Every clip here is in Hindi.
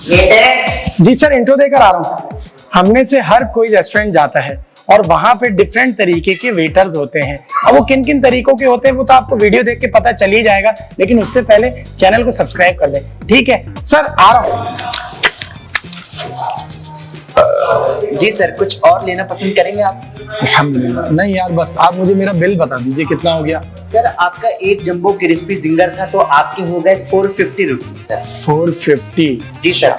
जी सर, इंट्रो देकर आ रहा हूँ। हमने से हर कोई रेस्टोरेंट जाता है और वहाँ पे डिफरेंट तरीके के वेटर्स होते हैं। अब वो किन किन तरीकों के होते हैं वो तो आपको वीडियो देख के पता चल ही जाएगा, लेकिन उससे पहले चैनल को सब्सक्राइब कर ले। ठीक है सर, आ रहा हूँ। जी सर, कुछ और लेना पसंद करेंगे आप? अल्हम्दुलिल्लाह। नहीं यार, बस आप मुझे मेरा बिल बता दीजिए कितना हो गया। सर आपका एक जंबो क्रिस्पी जिंगर था तो आपके हो गए 450 रुपीज सर। 450? जी सर।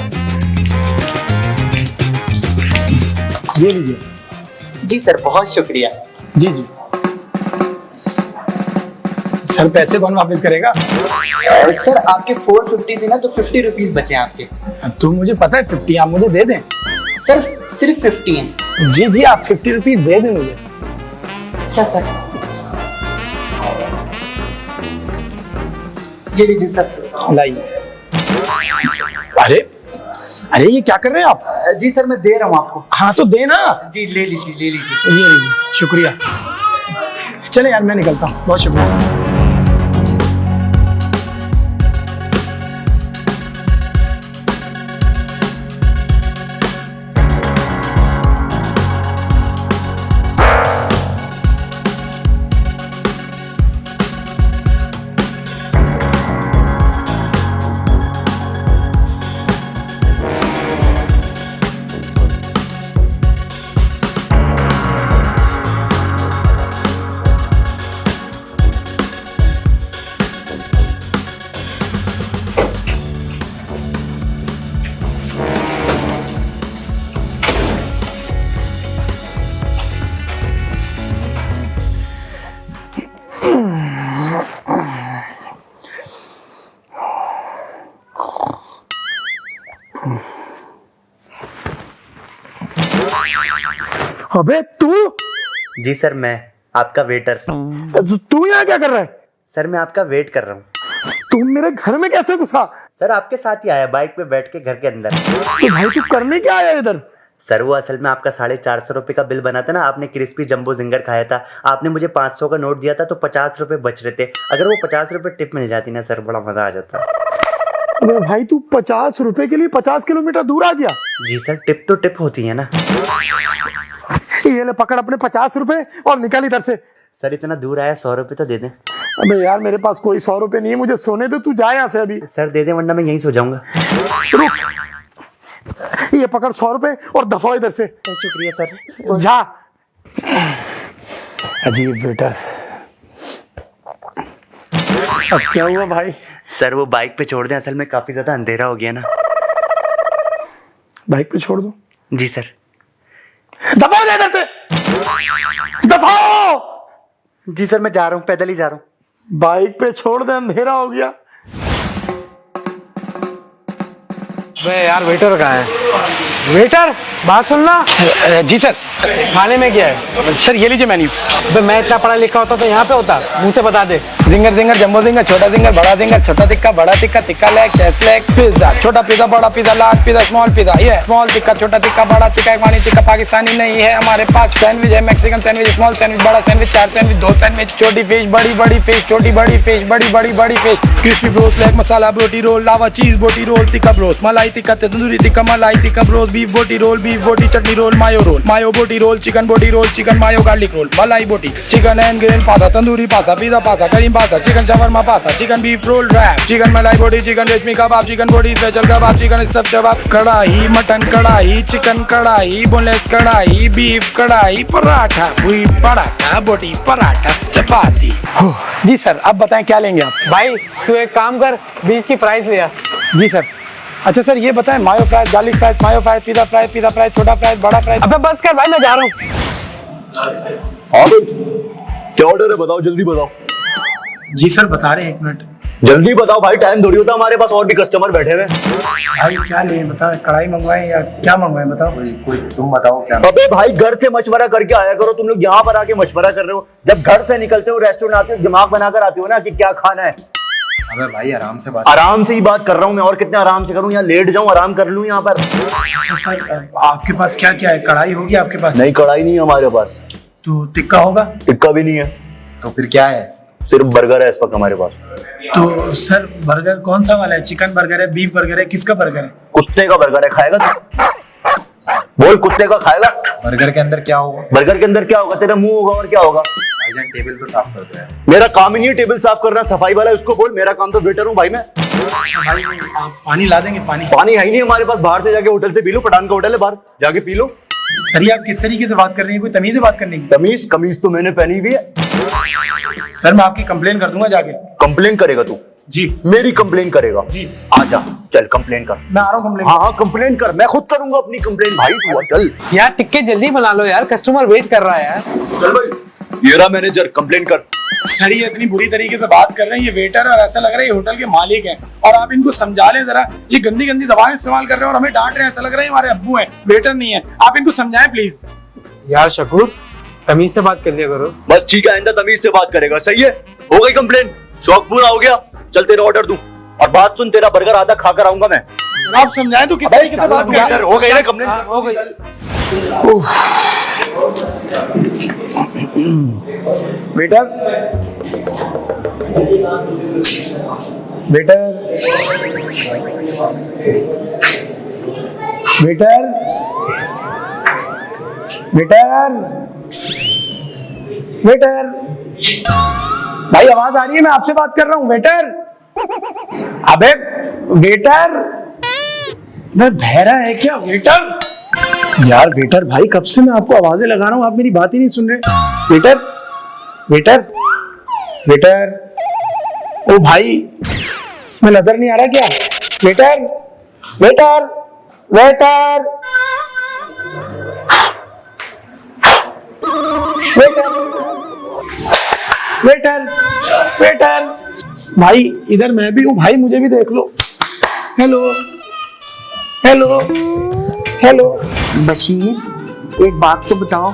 ये लीजिए। जी सर, बहुत शुक्रिया। जी जी। सर पैसे कौन वापस करेगा? सर आपके 450 थे ना, तो 50 रुपीज बचे आपके। तो मुझे पता है 50, आप मुझे दे दें। सर सिर्फ 50 है। जी जी, आप 50 रुपीज दे दें मुझे। अच्छा सर, ये लीजिए सर। लाइए। अरे अरे, ये क्या कर रहे हैं आप? जी सर, मैं दे रहा हूँ आपको। हाँ तो दे ना। जी ले लीजिए, ले लीजिए। ये लीजिए, शुक्रिया। चले यार, मैं निकलता हूँ, बहुत शुक्रिया। अबे तू! जी सर, मैं आपका वेटर। तू यहाँ क्या कर रहा है? सर मैं आपका वेट कर रहा हूँ। तुम मेरे घर में कैसे घुसा? सर आपके साथ ही आया, बाइक पे बैठ के घर के अंदर। तो भाई तू करने क्या आया इधर? सर वो असल में आपका 450 रुपए का बिल बना था ना, आपने क्रिस्पी जंबो जिंगर खाया था, आपने मुझे 500 का नोट दिया था, तो 50 रुपए बच रहे थे। अगर वो 50 रुपए टिप मिल जाती ना सर, बड़ा मजा आ जाता। अबे भाई, तू 50 रुपए के लिए 50 किलोमीटर दूर आ गया? जी सर, टिप तो टिप होती है ना। ये ले पकड़ अपने 50 रुपए और निकल इधर से। सर इतना दूर आया, 100 रुपए तो दे दें। अबे यार, मेरे पास कोई 100 रुपए नहीं है, मुझे सोने दे, तू जा यहाँ से अभी। सर दे दें, वरना मैं यहीं सो जाऊंगा। रुक, ये पकड़ 100 रुपए और दफा इधर से। शुक्रिया सर। जा। अजीब वेटर्स। अब क्या हुआ भाई? सर वो बाइक पे छोड़ दें, असल में काफी ज्यादा अंधेरा हो गया ना। बाइक पे छोड़ दो? जी सर। दबाओ इधर से, दबाओ। जी सर, मैं जा रहा हूँ, पैदल ही जा रहा हूँ। बाइक पे छोड़ दे, अंधेरा हो गया। बे यार, वेटर कहाँ है? वेटर, बात सुनना। जी सर। खाने में क्या है? सर ये लीजिए मेन्यू। बे मैं इतना पढ़ा लिखा होता तो यहाँ पे होता, मुंह से बता दे। जिंगर जिंगर, जंबो जिंगर, छोटा जिंगर, बड़ा जिंगर, छोटा टिक्का, बड़ा tikka, tikka leg, chest leg, pizza, छोटा पिज्जा, बड़ा pizza, large pizza, small pizza. ये स्मॉल टिक्का, छोटा टिक्का, बड़ा टिक्का, अफगानी टिक्का, पाकिस्तानी नहीं है हमारे पास। सैंडविच है, मैक्सिकन सैंडविच, स्मॉल सैंडविच, बड़ा सैंडविच, 4 सैंडविच, 2 सैंडविच, छोटी फिश, बड़ी बड़ी फिश, छोटी बड़ी फिश, बड़ी बड़ी बड़ी फिश, क्रिस्पी ब्रोस्ट, लेग मसाला बोटी रोल, लावा चीज बोटी रोल, टिक्का ब्रोस्ट, मलाई टिक्का, तंदूरी टिक्का, मलाई टिक्का ब्रोस्ट, बीफ बोटी रोल, बीफ बोटी चटनी रोल, मायो बोटी रोल, चिकन बोटी रोल, चिकन मायो गार्लिक रोल, मलाई बोटी, चिकन एंड ग्रिल पासा, तंदूरी पासा, पिज़्ज़ा पासा, करीम पासा, चिकन शवरमा पासा, chicken beef roll wrap, chicken malai boti, chicken reshmi kabab, chicken boti special kabab, chicken stuff kabab, kadai mutton कढ़ाई, चिकन कढ़ाई, बोनलेस कढ़ाई, बीफ कढ़ाई, पराठा, बीफ पराठा, बोटी पराठा, चपाती। जी सर, अब बताएं क्या लेंगे आप? भाई तू एक काम कर, 20 की प्राइस लिया। जी सर। अच्छा सर, ये बताएं मायो फ्राइज, गार्लिक फ्राइज, मायो फ्राइज, पिज़्ज़ा फ्राइज, छोटा फ्राइज, बड़ा फ्राइज। अबे बस कर भाई, मैं जा रहा हूँ। क्या ऑर्डर है, बताओ जल्दी बताओ। जी सर, बता रहे हैं, 1 मिनट। जल्दी बताओ भाई, टाइम थोड़ी होता, हमारे पास और भी कस्टमर बैठे हुए। भाई क्या लें बता, कढ़ाई मंगवाएं या क्या मंगवाएं बताओ। कोई तुम बताओ क्या। अबे भाई, घर से मशवरा करके आया करो, तुम लोग यहाँ पर आके मशवरा कर रहे हो। जब घर से निकलते हो, रेस्टोरेंट आते हो, दिमाग बनाकर आते हो ना कि क्या खाना है। अबे भाई आराम से बात। आराम से ही बात कर रहा हूँ मैं, और कितने आराम से करूँ, यहाँ लेट जाऊँ, आराम कर लूँ यहाँ पर। अच्छा सर, आपके पास क्या क्या है? कढ़ाई होगी आपके पास? नहीं, कढ़ाई नहीं है हमारे पास। तो टिक्का होगा? टिक्का भी नहीं है। तो फिर क्या है? सिर्फ बर्गर है इस वक्त हमारे पास। तो सर बर्गर कौन सा वाला है? चिकन बर्गर है, बीफ बर्गर है, किसका बर्गर है? कुत्ते का बर्गर है, खाएगा तू? बोल, कुत्ते का खाएगा? बर्गर के अंदर क्या होगा? बर्गर के अंदर क्या होगा? तेरा मुंह होगा और क्या होगा? भाईजान टेबल तो साफ कर दो यार। मेरा काम ही नहीं है टेबल साफ करना, सफाई वाला है उसको बोल, मेरा काम तो वेटर हूँ भाई मैं। भाई आप पानी ला देंगे? पानी पानी है ही नहीं हमारे पास, बाहर से जाके होटल से पी लो, पठान का होटल है, बाहर जाके पी लो। सर ये आप किस तरीके से बात कर रहे हैं? कोई तमीज से बात करने की? तमीज कमीज तो मैंने पहनी हुई है। सर मैं आपकी कंप्लेन कर दूंगा जाके। कंप्लेन करेगा तू? जी मेरी कंप्लेन करेगा? जी। आजा चल कंप्लेन कर। मैं आ रहा हूँ कंप्लेन। हाँ हाँ कंप्लेन कर, मैं खुद करूंगा अपनी कंप्लेन भाई, तू आ, चल। यार टिक्के जल्दी बना लो यार, कस्टमर वेट कर रहा है यार। चल भाई, ये रहा मैनेजर, कंप्लेन कर। सर ये इतनी बुरी तरीके से बात कर रहे हैं, ये वेटर और ऐसा लग रहा है ये होटल के मालिक हैं, और आप इनको समझा लें जरा। ये गंदी गंदी दवाएं इस्तेमाल कर रहे हैं और हमें डांट रहे हैं, ऐसा लग रहा है हमारे अब्बू हैं, वेटर नहीं है। आप इनको समझाएं प्लीज। यार शकूर, तमीज से बात कर लिया करो। बस ठीक है, आइंदा तमीज से बात करेगा, सही है? हो गई कंप्लेन, शौक पूरा हो गया, चल तेरा ऑर्डर दूं। और बात सुन, तेरा बर्गर आधा खा कर आऊंगा मैं। आप समझाएं तो किस तरीके से बात कर रहे हैं? हो गई ना कंप्लेन? हाँ, हो गई। Waiter waiter waiter waiter waiter भाई आवाज आ रही है? मैं आपसे बात कर रहा हूँ वेटर। अबे वेटर, मैं बहरा है क्या वेटर? यार वेटर भाई कब से मैं आपको आवाजें लगा रहा हूँ, आप मेरी बात ही नहीं सुन रहे। वेटर वेटर वेटर, ओ भाई मैं नजर नहीं आ रहा क्या? Waiter waiter waiter waiter waiter waiter भाई इधर मैं भी हूँ भाई, मुझे भी देख लो। Hello hello hello. बशीर एक बात तो बताओ,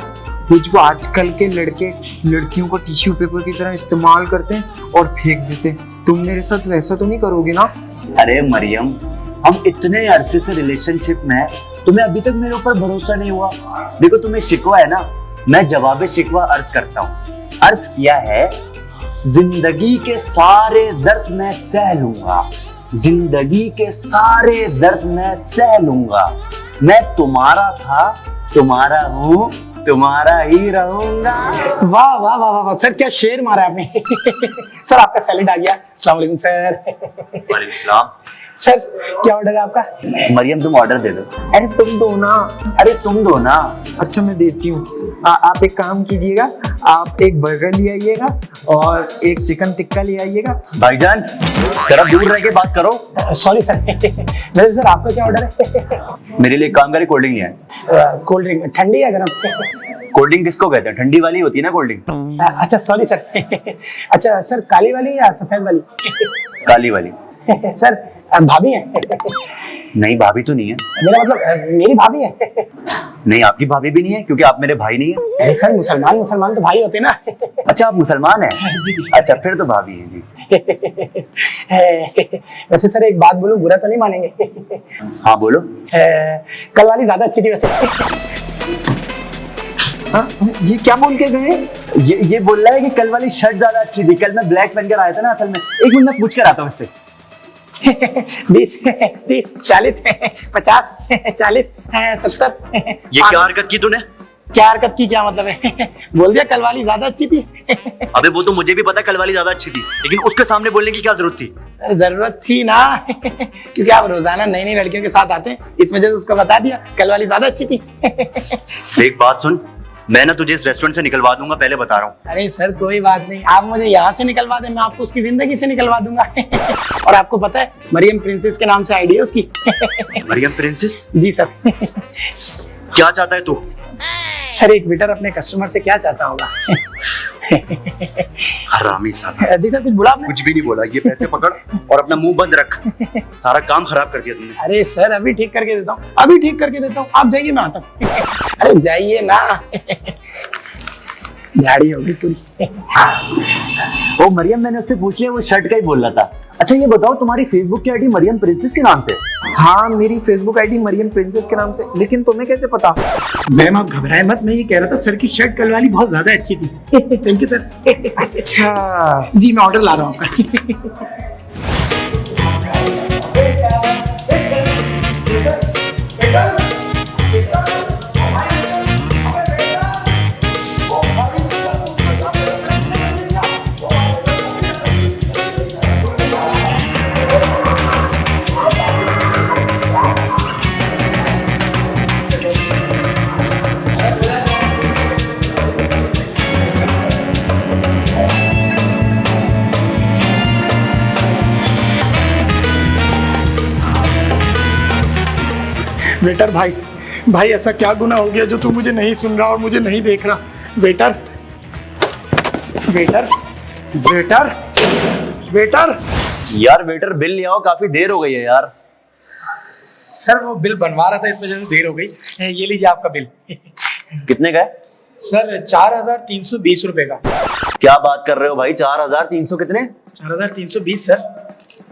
वो जो आजकल के लड़के लड़कियों को टिश्यू पेपर की तरह इस्तेमाल करते हैं और फेंक देते हैं, तुम मेरे साथ वैसा तो नहीं करोगे ना? अरे मरियम, हम इतने अरसे से रिलेशनशिप में हैं, तुम्हें अभी तक मेरे ऊपर भरोसा नहीं हुआ? देखो तुम्हें शिकवा है ना, मैं जवाब शिकवा अर्ज करता हूँ। अर्ज किया है, जिंदगी के सारे दर्द मैं सह लूंगा, जिंदगी के सारे दर्द मैं सह लूंगा, मैं तुम्हारा था, तुम्हारा हूँ, तुम्हारा ही रहूंगा। वाह वाह वाह वाह सर, क्या शेर मारा आपने। सर आपका सैलेड आ गया। अस्सलाम वालेकुम सर। वालेकुम सलाम। सर क्या ऑर्डर है आपका? मरियम तुम ऑर्डर दे दो। अरे तुम दो ना। अरे तुम दो ना। अच्छा मैं देती हूँ। आप एक काम कीजिएगा, आप एक बर्गर ले आइएगा और एक चिकन टिक्का ले आइएगा। भाईजान जरा दूर रह के बात करो। Sorry sir. वैसे सर आपका क्या ऑर्डर है? मेरे लिए एक काम करे, कोल्ड ड्रिंक ले आए। कोल्ड ड्रिंक ठंडी है गरम? कोल्ड ड्रिंक किसको कहते हैं? ठंडी वाली होती है ना कोल्ड ड्रिंक। अच्छा सॉरी सर। अच्छा सर काली वाली या सफेद वाली? काली वाली। सर भाभी है? नहीं भाभी तो नहीं है। मेरा मतलब मेरी भाभी है। नहीं आपकी भाभी भी नहीं है, क्योंकि आप मेरे भाई नहीं है। अरे सर मुसलमान मुसलमान तो भाई होते हैं ना। अच्छा आप मुसलमान हैं? जी जी। अच्छा फिर तो भाभी है जी। वैसे सर एक बात बोलूं, बुरा तो नहीं मानेंगे? हाँ बोलो। कल वाली ज्यादा अच्छी थी वैसे। हाँ ये क्या बोल के गए? ये बोल रहा है कि कल वाली शर्ट ज्यादा अच्छी थी। कल मैं ब्लैक पहन कर आया था ना, असल में। एक मिनट मैं पूछ कर आता हूँ इससे। 20 30 40 50 40 70। ये क्या हरकत की तूने? क्या हरकत की? क्या मतलब है? बोल दिया कल वाली ज्यादा अच्छी थी। अबे वो तो मुझे भी पता कल वाली ज्यादा अच्छी थी, लेकिन उसके सामने बोलने की क्या जरूरत थी? सर जरूरत थी ना, क्योंकि आप रोजाना नई नई लड़कियों के साथ आते हैं, इस वजह से उसको बता दिया कल वाली ज्यादा अच्छी थी। देख बात सुन, मैं ना तुझे इस रेस्टोरेंट से निकलवा दूंगा, पहले बता रहा हूँ। अरे सर कोई बात नहीं, आप मुझे यहाँ से निकलवा दें, मैं आपको उसकी जिंदगी से निकलवा दूंगा। और आपको पता है मरियम प्रिंसेस के नाम से आईडी है उसकी। मरियम प्रिंसेस? जी सर। क्या चाहता है तू? सर एक वेटर अपने कस्टमर से क्या चाहता होगा? हरामी साला। जी सर कुछ बोला आपने? कुछ भी नहीं बोला, ये पैसे पकड़ और अपना मुंह बंद रख। सारा काम खराब कर दिया तूने। अरे सर अभी ठीक करके देता हूँ, अभी ठीक करके देता हूँ, आप जाइए मैं आता हूँ। अरे जाइए ना। झाड़ी होगी पूरी। ओ मरियम, मैंने उससे पूछ लिया, वो शर्ट का ही बोल रहा था। अच्छा ये बताओ, तुम्हारी फेसबुक की आईडी मरियम प्रिंसेस के नाम से? हाँ मेरी फेसबुक आईडी मरियम प्रिंसेस के नाम से, लेकिन तुम्हें कैसे पता? मैम आप घबराए मत, मैं ये कह रहा था सर की शर्ट कल वाली बहुत ज्यादा अच्छी थी। Thank you sir. अच्छा जी मैं ऑर्डर ला रहा हूँ आपका। वेटर भाई, भाई ऐसा क्या गुनाह हो गया जो तू मुझे नहीं सुन रहा और मुझे नहीं देख रहा? Waiter, waiter, waiter, waiter. यार वेटर बिल ले आओ, काफी देर हो गई है यार। सर वो बिल बनवा रहा था, इस वजह से देर हो गई। ये लीजिए आपका बिल। कितने का है? सर 4,320 रुपए का। क्या बात कर रहे हो भाई, 4,300 कितने? 4,320 सर।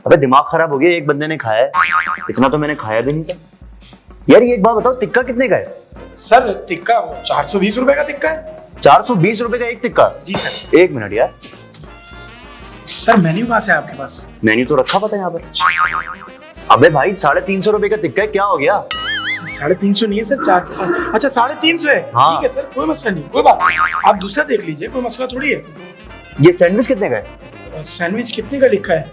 अबे दिमाग खराब हो गया, एक बंदे ने खाया है, इतना तो मैंने खाया भी नहीं था। यार ये एक बात बताओ, टिक्का कितने का है? सर टिक्का 420 रुपए का टिक्का है। 420 रुपए का एक टिक्का? जी सर। एक मिनट यार, सर मेन्यू कहाँ से है आपके पास? मेन्यू तो रखा पता है यहाँ पर। अबे भाई 350 रुपए का टिक्का है, क्या हो गया? 350 नहीं है सर, 400। अच्छा 350 है। हाँ। ठीक है सर, कोई मसला नहीं, कोई बात नहीं। आप दूसरा देख लीजिए, कोई मसला थोड़ी है। ये सैंडविच कितने का है? सैंडविच कितने का लिखा है?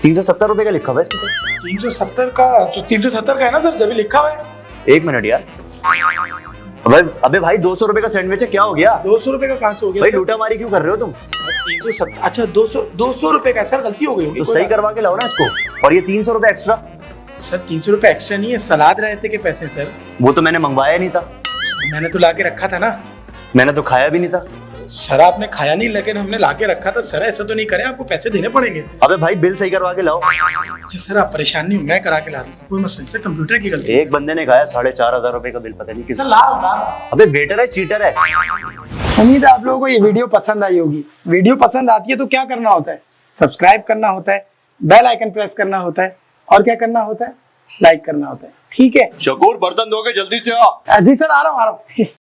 370 रुपए का लिखा हुआ है इसमें तो। 370 का? तो 370 का है ना सर, जब भी लिखा हुआ है। एक मिनट यार, अबे भाई 200 रुपए का सैंडविच है, क्या हो गया? 200 रुपए का कहाँ से हो गया भाई सर? लूटामारी क्यों कर रहे हो तुम? 370। अच्छा 200 रुपए का है सर, गलती हो गई होगी। तो कोई सही बात करवा के लाओ ना इसको। और ये 300 रुपए एक्स्ट्रा? नहीं। सर 300 रुपए एक्स्ट्रा नहीं है, सलाद रहते के पैसे सर। वो तो मैंने मंगवाया नहीं था, मैंने तो ला के रखा था ना। मैंने तो खाया भी नहीं था। सर आपने खाया नहीं, लेकिन हमने ला के रखा था। सर ऐसा तो नहीं करें, आपको पैसे देने पड़ेंगे। अबे भाई बिल सही करवा के लाओ। अच्छा सर आप परेशान नहीं हो, मैं करा के ला दूँ, कोई मसला नहीं सर, कंप्यूटर की गलती है। एक बंदे ने खाया 4,500 रुपए का बिल, पता नहीं किस। सर ला रहा हूँ। अबे वेटर है, चीटर है। उम्मीद है आप लोगों को ये वीडियो पसंद आई होगी। वीडियो पसंद आती है तो क्या करना होता है? सब्सक्राइब करना होता है, बेल आइकन प्रेस करना होता है, और क्या करना होता है? लाइक करना होता है। ठीक है शकूर बर्तन धो के जल्दी से आ। जी सर, आ रहा हूँ।